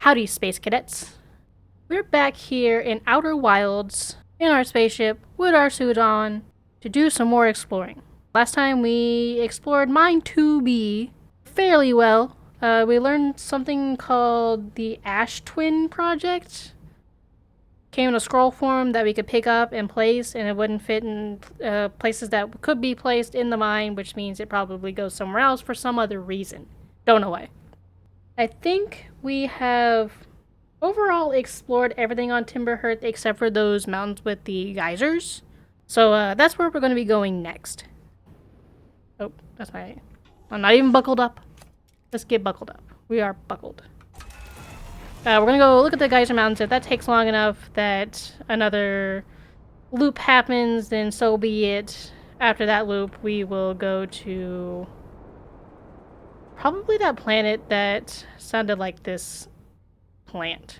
Howdy, Space Cadets. We're back here in Outer Wilds in our spaceship with our suit on to do some more exploring. Last time we explored Mine 2B fairly well. We learned something called the Ash Twin Project. Came in a scroll form that we could pick up and place, and it wouldn't fit in places that could be placed in the mine, which means it probably goes somewhere else for some other reason. Don't know why. I think we have overall explored everything on Timberhearth except for those mountains with the geysers. So that's where we're going to be going next. Oh, that's my... I'm not even buckled up. Let's get buckled up. We are buckled. We're going to go look at the geyser mountains. If that takes long enough that another loop happens, then so be it. After that loop, we will go to... probably that planet that sounded like this plant.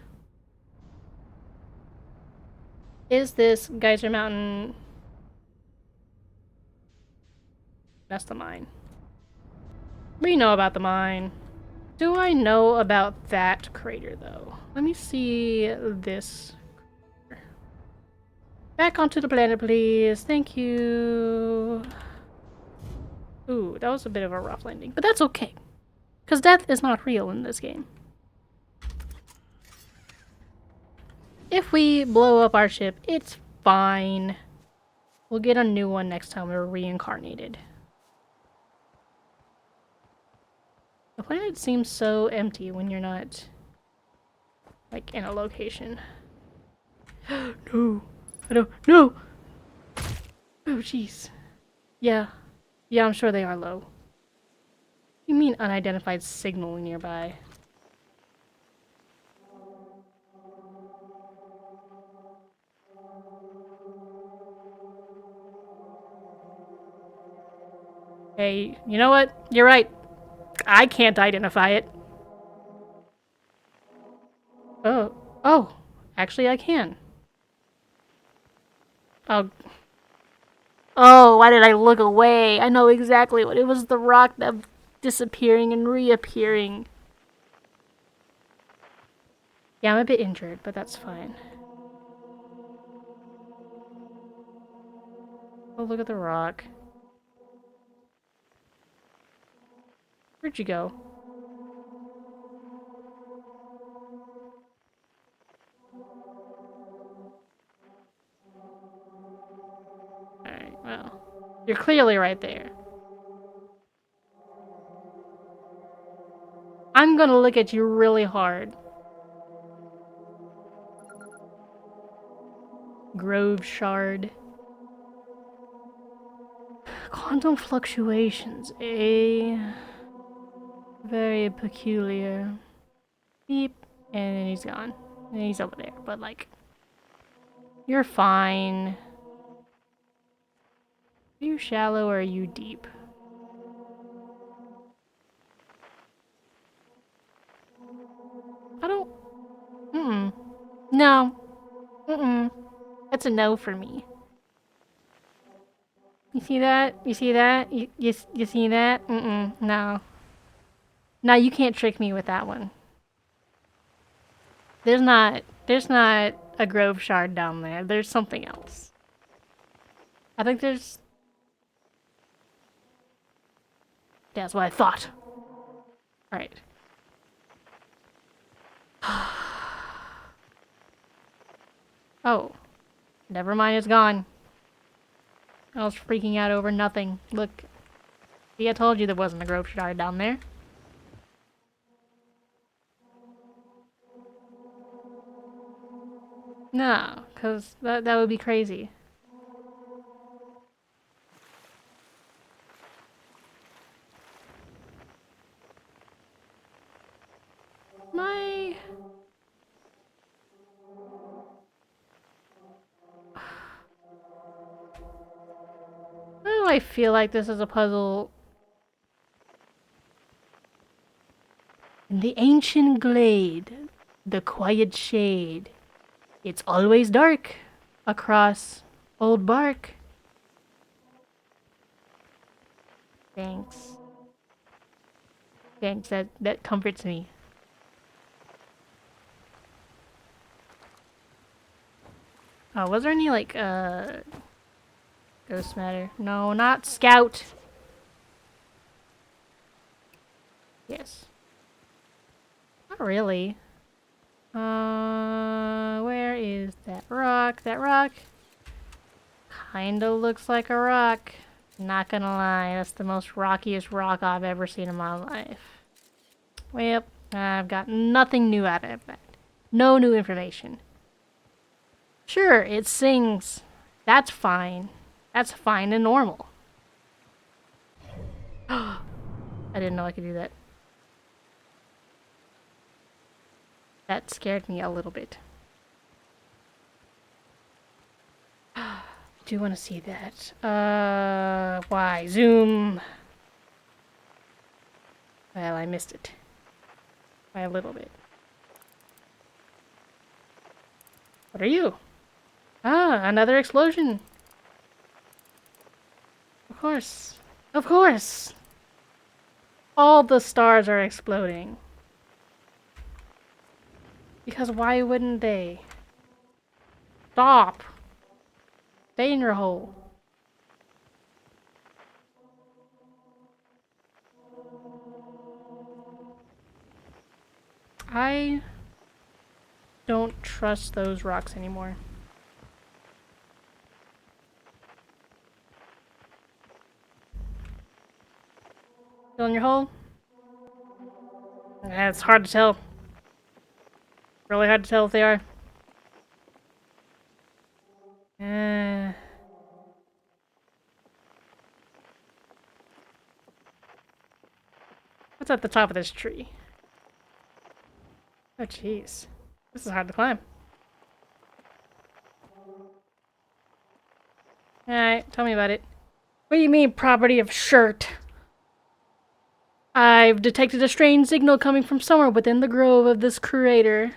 Is this geyser mountain... That's the mine. We know about the mine. Do I know about that crater, though? Let me see this. Back onto the planet, please. Thank you. Ooh, that was a bit of a rough landing, but that's okay. Because death is not real in this game. If we blow up our ship, it's fine. We'll get a new one next time we're reincarnated. The planet seems so empty when you're not, like, in a location. No. I don't. No! Oh, jeez. Yeah. Yeah, I'm sure they are low. You mean unidentified signal nearby? Hey, you know what? You're right. I can't identify it. Oh. Oh. Actually, I can. Oh. Oh, why did I look away? I know exactly what it was. The rock that disappearing and reappearing. Yeah, I'm a bit injured, but that's fine. Oh, look at the rock. Where'd you go? Alright, well. You're clearly right there. I'm gonna look at you really hard. Grove Shard. Quantum fluctuations, very peculiar. Beep. And then he's gone. And he's over there, but like... You're fine. Are you shallow or are you deep? I don't... Mm-mm. No. Mm-mm. That's a no for me. You see that? You see that? You see that? Mm-mm. No. No, you can't trick me with that one. There's not a Grove Shard down there. There's something else. I think there's... That's what I thought. Alright. Oh. Never mind, it's gone. I was freaking out over nothing. Look. See, I told you there wasn't a Grove Shard down there. No, because that would be crazy. My... Why do I feel like this is a puzzle? In the ancient glade, the quiet shade, it's always dark across old bark. Thanks. Thanks, that comforts me. Oh, was there any, like, ghost matter? No, not scout. Yes. Not really. Where is that rock? That rock kinda looks like a rock. Not gonna lie, that's the most rockiest rock I've ever seen in my life. Well, I've got nothing new out of that. No new information. Sure, it sings. That's fine. That's fine and normal. I didn't know I could do that. That scared me a little bit. I do want to see that. Why? Zoom. Well, I missed it. By a little bit. What are you? Ah, another explosion. Of course. Of course! All the stars are exploding. Because why wouldn't they? Stop! Stay in your hole. I don't trust those rocks anymore. Still in your hole? It's hard to tell. Really hard to tell if they are. What's at the top of this tree? Oh, jeez. This is hard to climb. Alright, tell me about it. What do you mean, property of shirt? I've detected a strange signal coming from somewhere within the grove of this crater.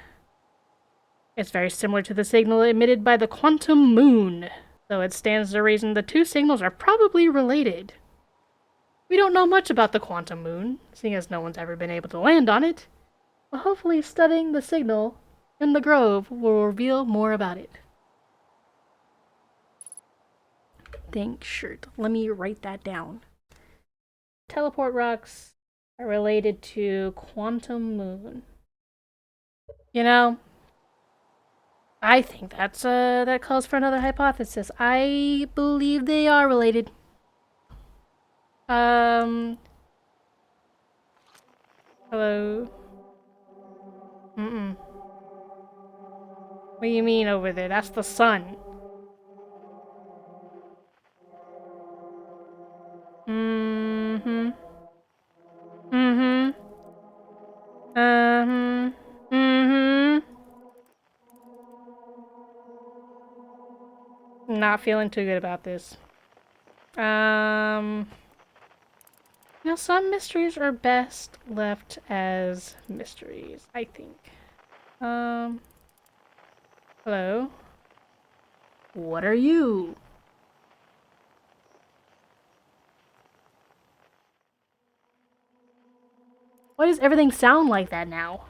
It's very similar to the signal emitted by the quantum moon, so it stands to reason the two signals are probably related. We don't know much about the quantum moon, seeing as no one's ever been able to land on it, but hopefully studying the signal in the grove will reveal more about it. Thanks, shirt. Let me write that down. Teleport rocks are related to quantum moon. You know, I think that calls for another hypothesis. I believe they are related. Hello? Mm-mm. What do you mean over there? That's the sun. Mm-hmm. Mm-hmm. Uh-huh. Mm-hmm. Not feeling too good about this. Some mysteries are best left as mysteries, I think. Hello? What are you? Why does everything sound like that now?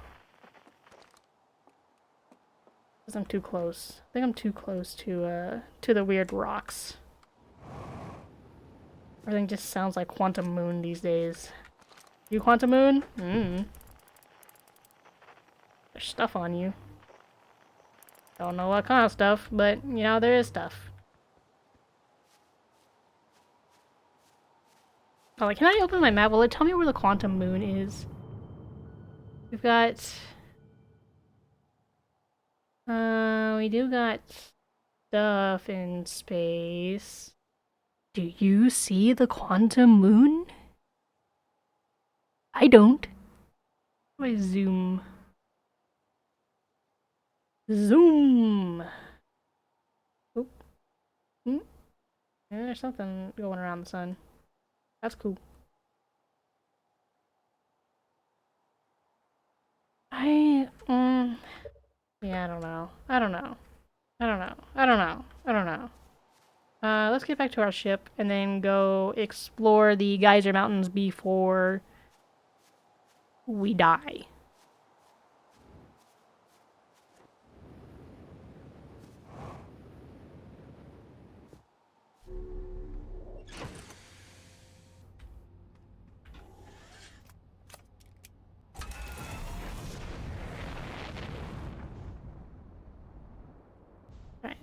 Because I'm too close. I think I'm too close to the weird rocks. Everything just sounds like Quantum Moon these days. You Quantum Moon? There's stuff on you. Don't know what kind of stuff, but, you know, there is stuff. Oh, like, can I open my map? Will it tell me where the Quantum Moon is? We've got... we do got stuff in space. Do you see the Quantum Moon? I don't. How do I zoom? Zoom! Oop. Hmm? Yeah, there's something going around the sun. That's cool. Yeah, I don't know. I don't know. I don't know. I don't know. I don't know. Let's get back to our ship and then go explore the Geyser Mountains before we die.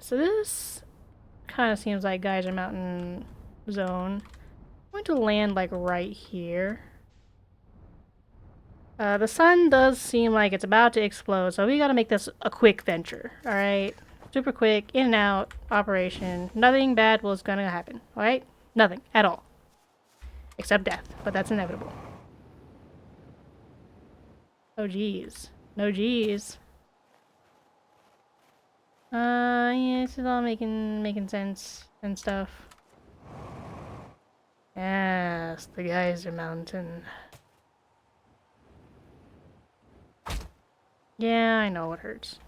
so this kind of seems like Geyser Mountain zone. I'm going to land like right here. The sun does seem like it's about to explode, so we gotta make this a quick venture, alright? Super quick, in and out, operation. Nothing bad was gonna happen, alright? Nothing, at all. Except death, but that's inevitable. Oh geez. No geez. Yeah, this is all making sense and stuff. Yes, the Geyser Mountain. Yeah, I know it hurts.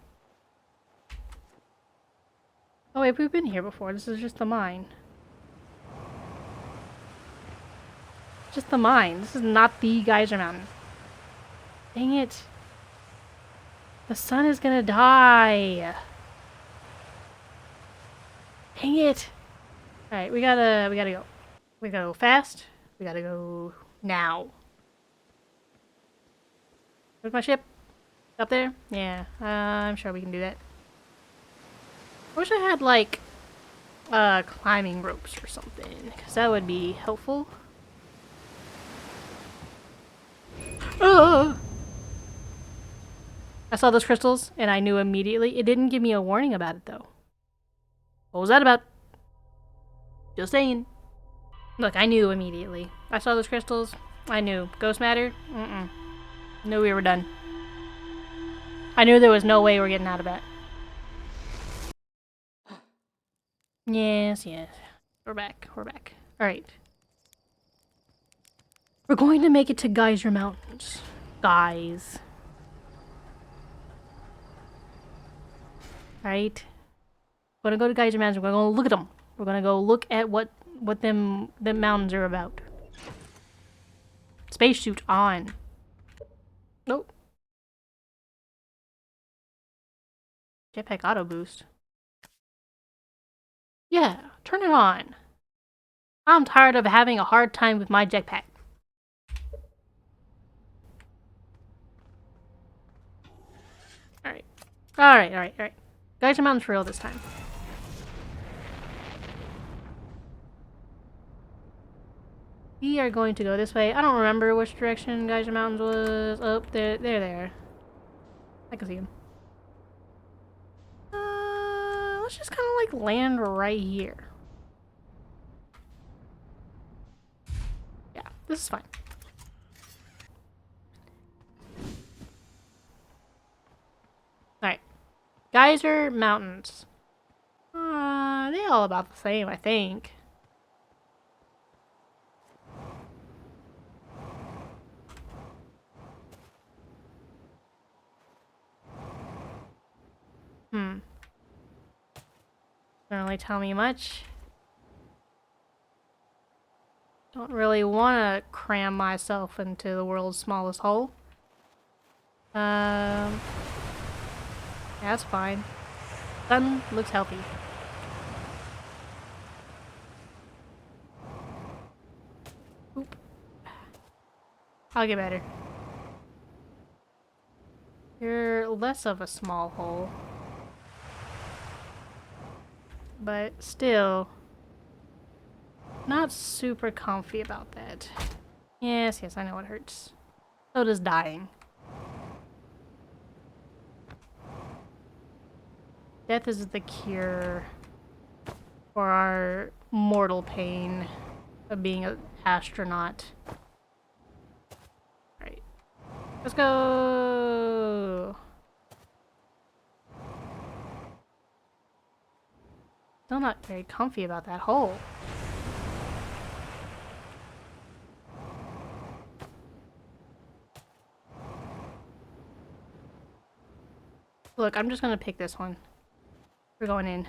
Oh wait, we've been here before. This is just the mine. Just the mine. This is not the Geyser Mountain. Dang it. The sun is gonna die. Dang it. Alright, we gotta go. We gotta go fast. We gotta go now. Where's my ship? Up there? Yeah, I'm sure we can do that. I wish I had, like, climbing ropes or something, because that would be helpful. Oh! I saw those crystals, and I knew immediately. It didn't give me a warning about it, though. What was that about? Just saying. Look, I knew immediately. I saw those crystals. I knew. Ghost matter? Mm-mm. Knew we were done. I knew there was no way we're getting out of that. Yes, yes. We're back. We're back. Alright. We're going to make it to Geyser Mountains. Guys. Right? We're gonna go to Geyser Mountains. We're gonna look at them. We're gonna go look at what them mountains are about. Spacesuit on. Nope. Jetpack auto boost. Yeah, turn it on. I'm tired of having a hard time with my jetpack. Alright. Alright. Geyser Mountain's for real this time. We are going to go this way. I don't remember which direction Geyser Mountains was. Oh, there. I can see him. Let's just kind of like land right here. Yeah, this is fine. Alright. Geyser Mountains. They all about the same, I think. Don't really tell me much. Don't really want to cram myself into the world's smallest hole. Yeah, that's fine. Sun looks healthy. Oop. I'll get better. You're less of a small hole. But still, not super comfy about that. Yes, I know it hurts. So does dying. Death is the cure for our mortal pain of being an astronaut. Alright. Let's go! Still not very comfy about that hole. Look, I'm just gonna pick this one. We're going in.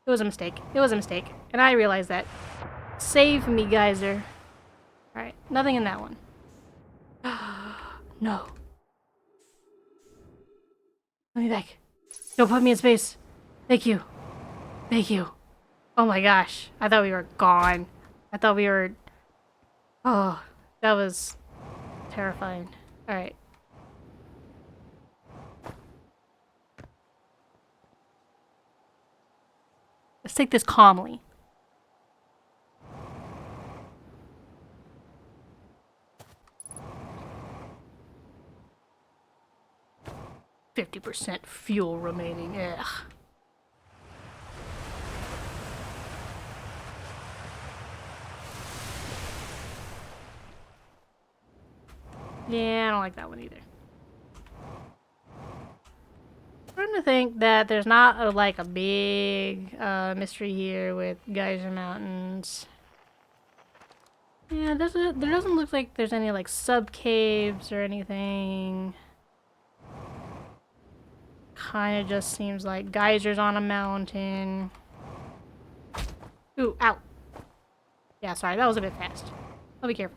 It was a mistake. And I realized that. Save me, Geyser. Alright, nothing in that one. No. Let me back. Don't put me in space. Thank you. Oh my gosh. I thought we were gone. I thought we were... Oh, that was terrifying. Alright. take this calmly. %50 fuel remaining. Ugh. Yeah, I don't like that one either. I'm trying to think that there's not a big mystery here with geyser mountains. Yeah, there doesn't look like there's any like sub caves or anything. Kind of just seems like geysers on a mountain. Ooh, ow. Yeah, sorry, that was a bit fast. I'll be careful.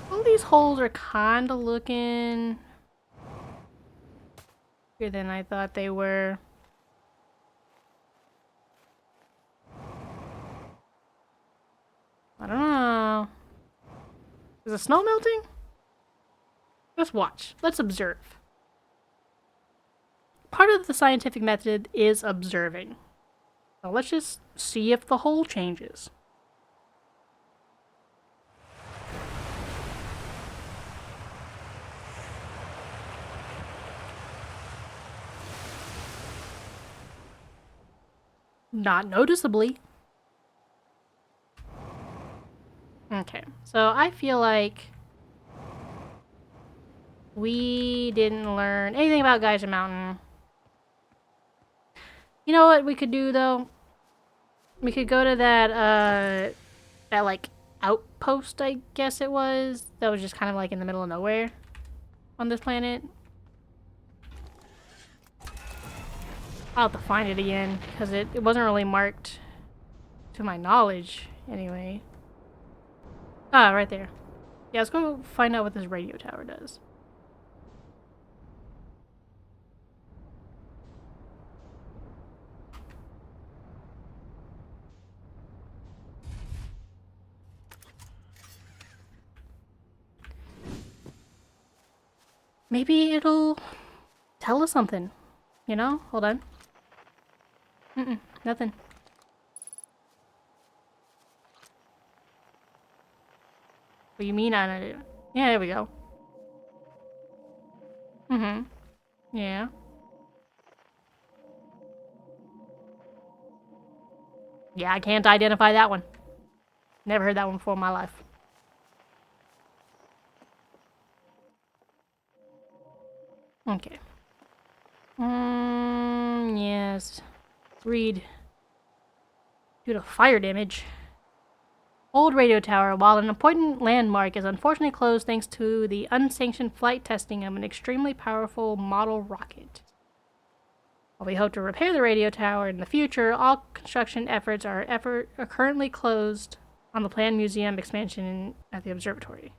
All these holes are kind of looking bigger than I thought they were. I don't know. Is the snow melting? Let's watch. Let's observe. Part of the scientific method is observing. So let's just see if the hole changes. Not noticeably. Okay, so I feel like we didn't learn anything about Geyser Mountain. You know what we could do though? We could go to that like outpost, I guess it was, that was just kind of like in the middle of nowhere on this planet. I'll have to find it again because it wasn't really marked to my knowledge anyway. Ah, right there. Yeah, let's go find out what this radio tower does. Maybe it'll tell us something, you know? Hold on. Nothing. What do you mean I don't? Yeah, there we go. Yeah. Yeah, I can't identify that one. Never heard that one before in my life. Okay. Yes. Read. Due to fire damage. Old radio tower, while an important landmark, is unfortunately closed thanks to the unsanctioned flight testing of an extremely powerful model rocket. While we hope to repair the radio tower in the future, all construction efforts are currently closed on the planned museum expansion at the observatory.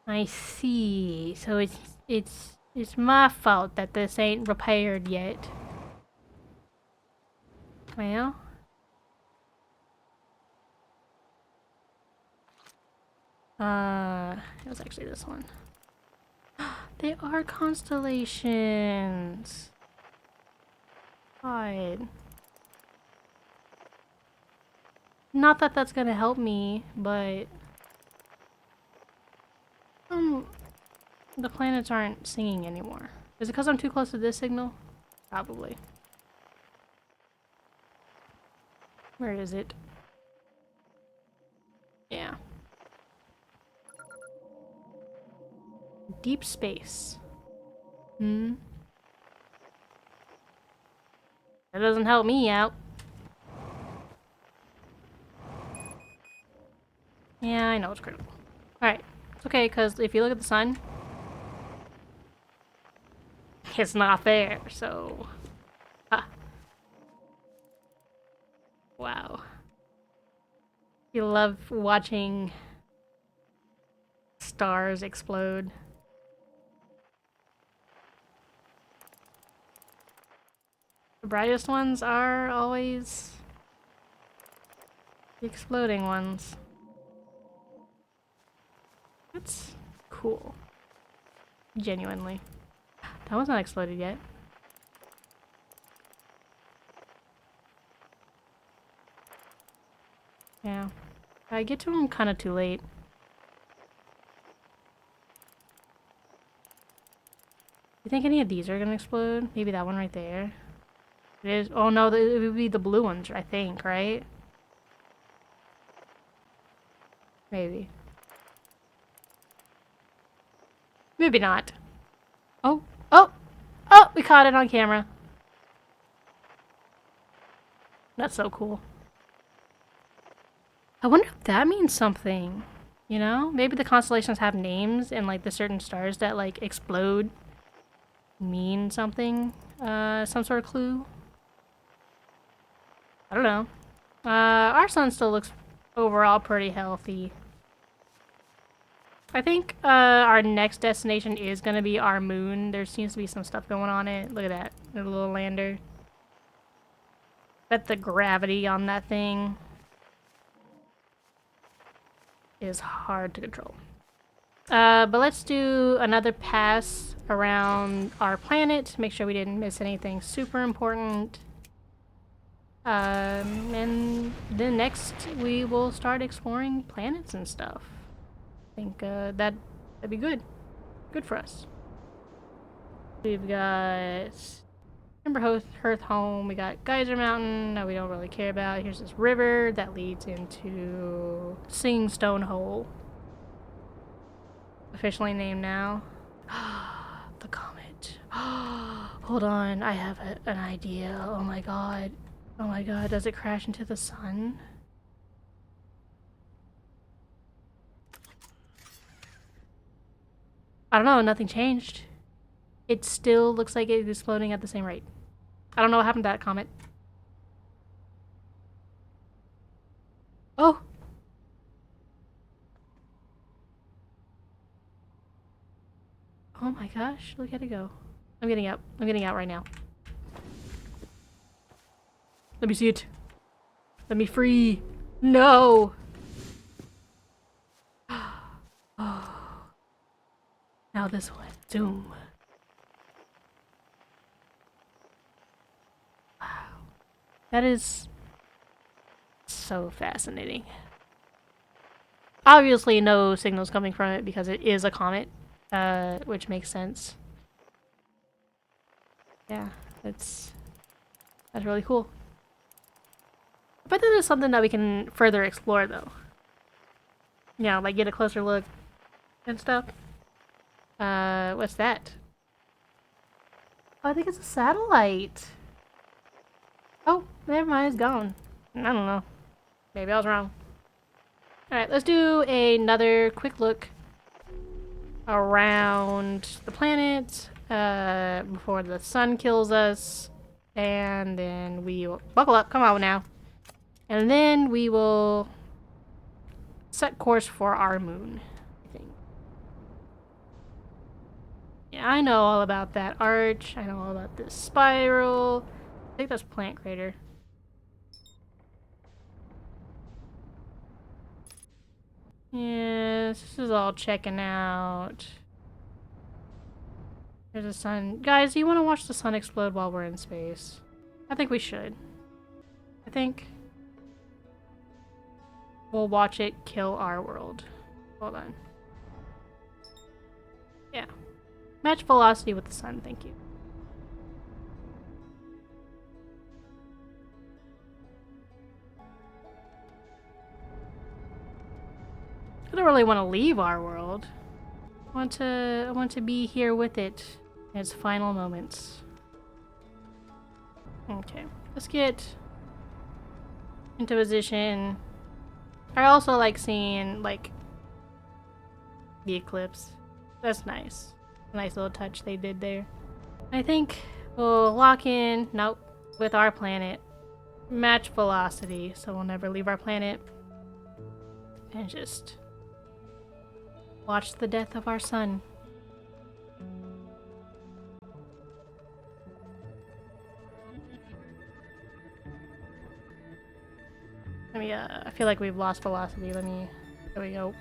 I see. So it's my fault that this ain't repaired yet. Well, it was actually this one. They are constellations. God. Not that that's gonna help me, but the planets aren't singing anymore. Is it because I'm too close to this signal? Probably. Where is it? Yeah. Deep space. That doesn't help me out. Yeah, I know it's critical. Alright. It's okay, because if you look at the sun, it's not there, so... Ah. Wow. You love watching stars explode. The brightest ones are always the exploding ones. That's cool. Genuinely. That one's not exploded yet. Yeah. I get to them kind of too late. You think any of these are gonna explode? Maybe that one right there. It is. Oh no, it would be the blue ones, I think, right? Maybe. Maybe not. Oh, oh, oh! We caught it on camera. That's so cool. I wonder if that means something. You know? Maybe the constellations have names and like the certain stars that like explode mean something. Some sort of clue. I don't know. Our sun still looks overall pretty healthy. I think our next destination is gonna be our moon. There seems to be some stuff going on it. Look at that. The little lander. Bet the gravity on that thing is hard to control. But let's do another pass around our planet. Make sure we didn't miss anything super important. And then next we will start exploring planets and stuff. I think that'd be good. Good for us. We've got Timber Hearth Home. We got Geyser Mountain that we don't really care about. Here's this river that leads into Sing Stone Hole. Officially named now. The comet. Hold on, I have an idea. Oh my god. Oh my god, does it crash into the sun? I don't know, nothing changed. It still looks like it's exploding at the same rate. I don't know what happened to that comet. Oh! Oh my gosh, look at it go. I'm getting out. I'm getting out right now. Let me see it. Let me free. No! Oh. Now this one. Zoom. Wow. That is so fascinating. Obviously no signals coming from it because it is a comet, which makes sense. Yeah, that's really cool. I bet that is something that we can further explore though. You know, like get a closer look and stuff. What's that? Oh, I think it's a satellite. Oh, never mind, it's gone. I don't know. Maybe I was wrong. Alright, let's do another quick look around the planet before the sun kills us. And then we will buckle up, come on now. And then we will set course for our moon, I think. Yeah, I know all about that arch. I know all about this spiral. I think that's Plant Crater. Yes, this is all checking out. There's a sun. Guys, do you want to watch the sun explode while we're in space? I think we should. I think we'll watch it kill our world. Hold on. Yeah. Match velocity with the sun, thank you. I don't really want to leave our world. I want to be here with it in its final moments. Okay, let's get into position. I also like seeing like the eclipse. That's nice. Nice little touch they did there. I think we'll lock in, nope, with our planet. Match velocity, so we'll never leave our planet. And just watch the death of our sun. Let me, I feel like we've lost velocity. Let me, there we go.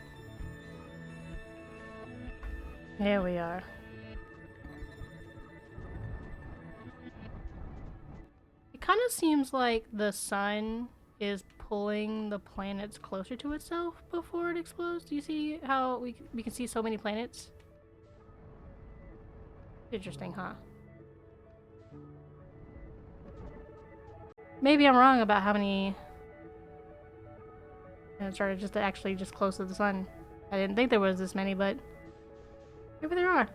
There we are. kind of seems like the sun is pulling the planets closer to itself before it explodes. Do you see how we can see so many planets? Interesting, huh? Maybe I'm wrong about how many planets are just actually just close to the sun. I didn't think there was this many, but maybe there are.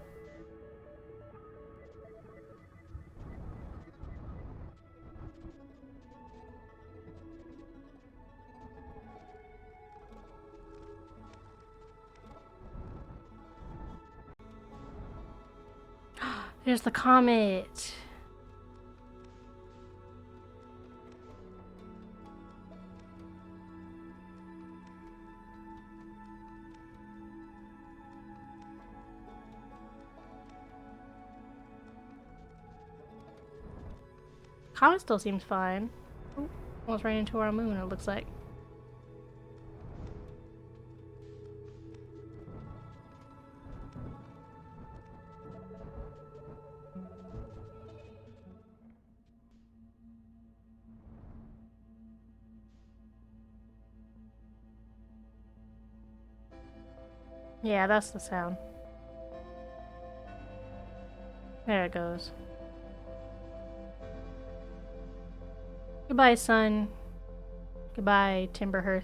There's the comet. Comet still seems fine. Oh, almost ran into our moon, it looks like. Yeah, that's the sound. There it goes. Goodbye, sun. Goodbye, Timberhearth.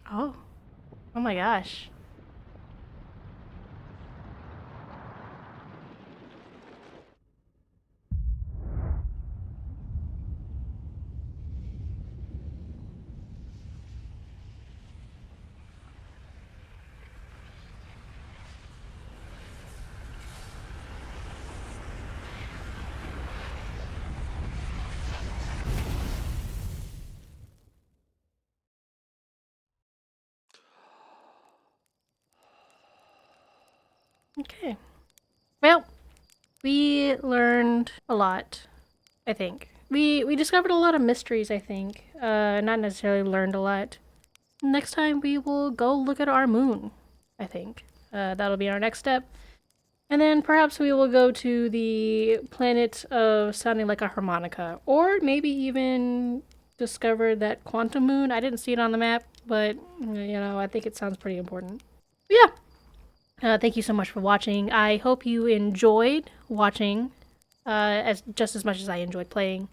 Oh. Oh my gosh. Okay. Well, we learned a lot, I think. We discovered a lot of mysteries, I think. Not necessarily learned a lot. Next time we will go look at our moon, I think. That'll be our next step. And then perhaps we will go to the planet of sounding like a harmonica. Or maybe even discover that quantum moon. I didn't see it on the map, but, I think it sounds pretty important. But yeah. Thank you so much for watching. I hope you enjoyed watching as just as much as I enjoyed playing.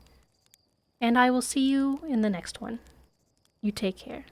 And I will see you in the next one. You take care.